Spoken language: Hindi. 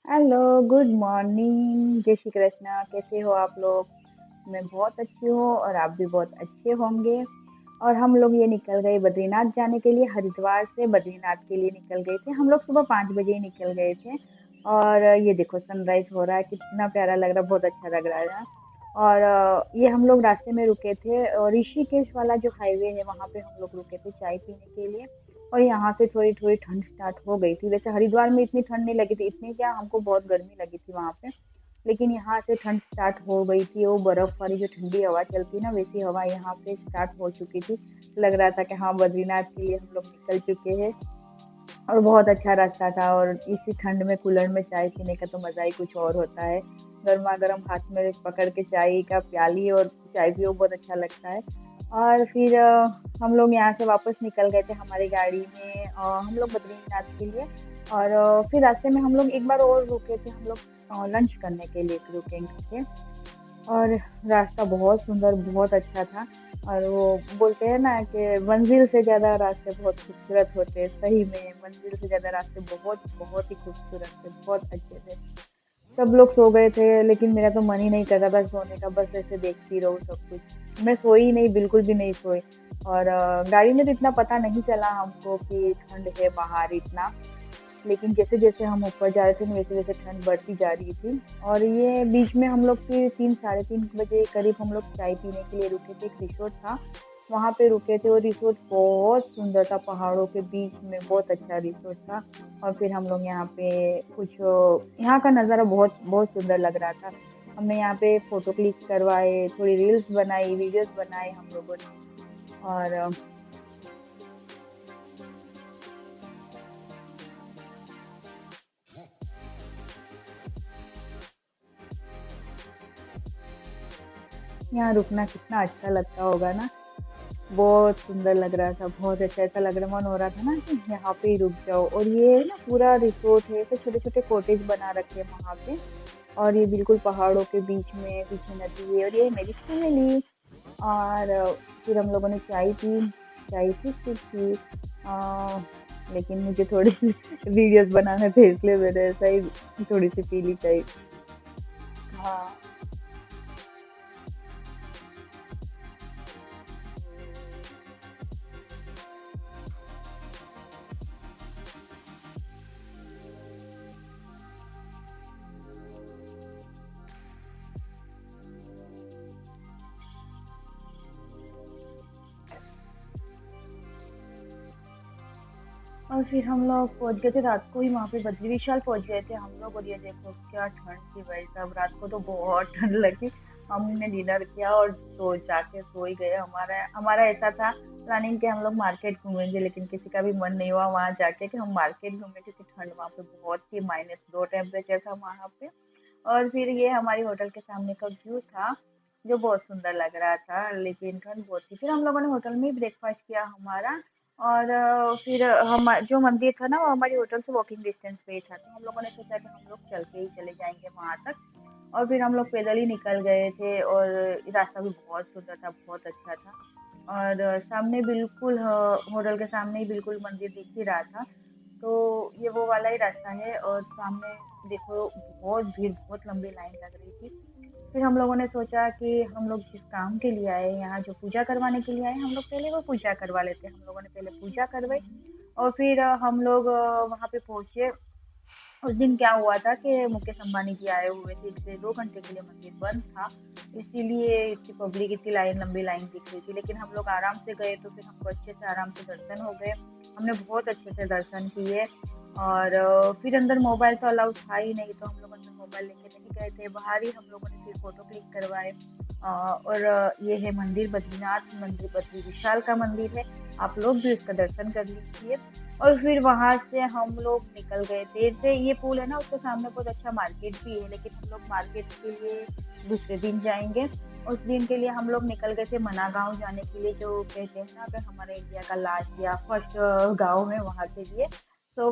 हेलो, गुड मॉर्निंग, जय श्री कृष्णा, कैसे हो आप लोग? मैं बहुत अच्छी हूँ और आप भी बहुत अच्छे होंगे। और हम लोग ये निकल गए बद्रीनाथ जाने के लिए, हरिद्वार से बद्रीनाथ के लिए निकल गए थे। हम लोग सुबह 5 बजे ही निकल गए थे और ये देखो सनराइज़ हो रहा है, कितना प्यारा लग रहा है, बहुत अच्छा लग रहा है ना। और ये हम लोग रास्ते में रुके थे और ऋषिकेश वाला जो हाईवे है, वहाँ पे हम लोग रुके थे चाय पीने के लिए। और यहाँ से थोड़ी-थोड़ी ठंड स्टार्ट हो गई थी। वैसे हरिद्वार में इतनी ठंड नहीं लगी थी, इतनी क्या हमको बहुत गर्मी लगी थी वहाँ पे। लेकिन यहाँ से ठंड स्टार्ट हो गई थी, वो बर्फ़ वाली जो ठंडी हवा चलती है ना, वैसी हवा यहाँ पे स्टार्ट हो चुकी थी। लग रहा था कि हाँ, बद्रीनाथ के लिए हम लोग निकल चुके हैं। और बहुत अच्छा रास्ता था और इसी ठंड में कूलर में चाय पीने का तो मज़ा ही कुछ और होता है। गरमा-गरम हाथ में पकड़ के चाय का प्याली और चाय पियो, बहुत अच्छा लगता है। और फिर हम लोग यहाँ से वापस निकल गए थे हमारी गाड़ी में हम लोग बद्रीनाथ के लिए। और फिर रास्ते में हम लोग एक बार और रुके थे, हम लोग लंच करने के लिए रुकेंगे थे। और रास्ता बहुत सुंदर, बहुत अच्छा था। और वो बोलते हैं ना कि मंज़िल से ज़्यादा रास्ते बहुत खूबसूरत होते हैं, सही में मंज़िल से ज़्यादा रास्ते बहुत, बहुत ही खूबसूरत थे, बहुत अच्छे थे। सब लोग सो गए थे, लेकिन मेरा तो मन ही नहीं कर रहा था सोने का, बस ऐसे देखती रहूँ सब कुछ। मैं सोई ही नहीं, बिल्कुल भी नहीं सोई। और गाड़ी में तो इतना पता नहीं चला हमको कि ठंड है बाहर इतना। लेकिन जैसे-जैसे हम ऊपर जा रहे थे, वैसे-वैसे ठंड बढ़ती जा रही थी। और ये बीच में हम लोग फिर 3 साढ़े 3 बजे करीब हम लोग चाय पीने के लिए रुके थे, एक रिसोर्ट था, वहाँ पे रुके थे। और रिसोर्ट बहुत सुंदर था, पहाड़ों के बीच में, बहुत अच्छा रिसोर्ट था। और फिर हम लोग यहाँ पे कुछ यहाँ का नज़ारा बहुत बहुत सुंदर लग रहा था। हमने यहाँ पे फ़ोटो क्लिक करवाए, थोड़ी रील्स बनाई, वीडियोज़ बनाए हम लोगों ने। और यहाँ रुकना कितना अच्छा लगता होगा ना। बहुत सुंदर लग रहा था, बहुत अच्छा ऐसा लग रहा मन हो रहा था ना कि यहाँ पे ही रुक जाओ। और ये ना पूरा रिसोर्ट है, ऐसे छोटे-छोटे कॉटेज बना रखे हैं वहाँ पे। और ये बिल्कुल पहाड़ों के बीच में, पीछे नदी है। और ये मेरी फैमिली। और फिर हम लोगों ने चाय पी, चाय ठीक-ठीक थी। लेकिन मुझे थोड़ी वीडियोज़ बनाने थे, इसलिए मैंने ऐसा ही थोड़ी-सी पी ली चाय। हाँ। और फिर हम लोग पहुँच गए थे रात को ही वहाँ पे, बद्री विशाल पहुँच गए थे हम लोग। और ये देखो क्या ठंड थी भाई साहब, रात को तो बहुत ठंड लगी। हमने डिनर किया और सो जाके सो ही गए। हमारा हमारा ऐसा था प्लानिंग कि हम लोग मार्केट घूमेंगे, लेकिन किसी का भी मन नहीं हुआ वहाँ जाके कि हम मार्केट घूमें, क्योंकि ठंड वहाँ पे बहुत थी, -2 टेम्परेचर था वहाँ पे। और फिर ये हमारी होटल के सामने का व्यू था, जो बहुत सुंदर लग रहा था, लेकिन ठंड बहुत थी। फिर हम लोगों ने होटल में ही ब्रेकफास्ट किया हमारा। और फिर हम जो मंदिर था ना, वो हमारी होटल से वॉकिंग डिस्टेंस पे ही था, तो हम लोगों ने सोचा कि हम लोग चल के ही चले जाएँगे वहाँ तक। और फिर हम लोग पैदल ही निकल गए थे और रास्ता भी बहुत सुंदर था, बहुत अच्छा था। और सामने बिल्कुल होटल के सामने ही बिल्कुल मंदिर दिख ही रहा था। तो ये वो वाला ही रास्ता है और सामने देखो बहुत भीड़, बहुत लंबी लाइन लग रही थी। फिर हम लोगों ने सोचा कि हम लोग जिस काम के लिए आए हैं, यहाँ जो पूजा करवाने के लिए आए हैं, हम लोग पहले वो पूजा करवा लेते हैं। हम लोगों ने पहले पूजा करवाई और फिर हम लोग वहाँ पे पहुँचे। उस दिन क्या हुआ था कि मुकेश अंबानी जी आए हुए थे, इसलिए 2 घंटे के लिए मंदिर बंद था। इसीलिए इतनी पब्लिक, इतनी लाइन, लंबी लाइन दिख रही थी। लेकिन हम लोग आराम से गए तो फिर हमको अच्छे से आराम से दर्शन हो गए। हमने बहुत अच्छे से दर्शन किए। और फिर अंदर मोबाइल तो अलाउ था ही नहीं, तो हम लोग अंदर मोबाइल लेके नहीं गए थे। बाहर ही हम लोगों ने फिर फ़ोटो क्लिक करवाए। और ये है मंदिर, बद्रीनाथ मंदिर, बद्री विशाल का मंदिर है। आप लोग भी इसका दर्शन कर लीजिए। और फिर वहाँ से हम लोग निकल गए थे। जैसे ये पुल है ना, उसके सामने बहुत अच्छा मार्केट भी है, लेकिन हम लोग मार्केट के लिए दूसरे दिन जाएँगे। उस दिन के लिए हम लोग निकल गए थे मना गाँव जाने के लिए, जो कहते हैं ना कि हमारे इंडिया का लास्ट या फर्स्ट गाँव है, वहाँ के लिए। तो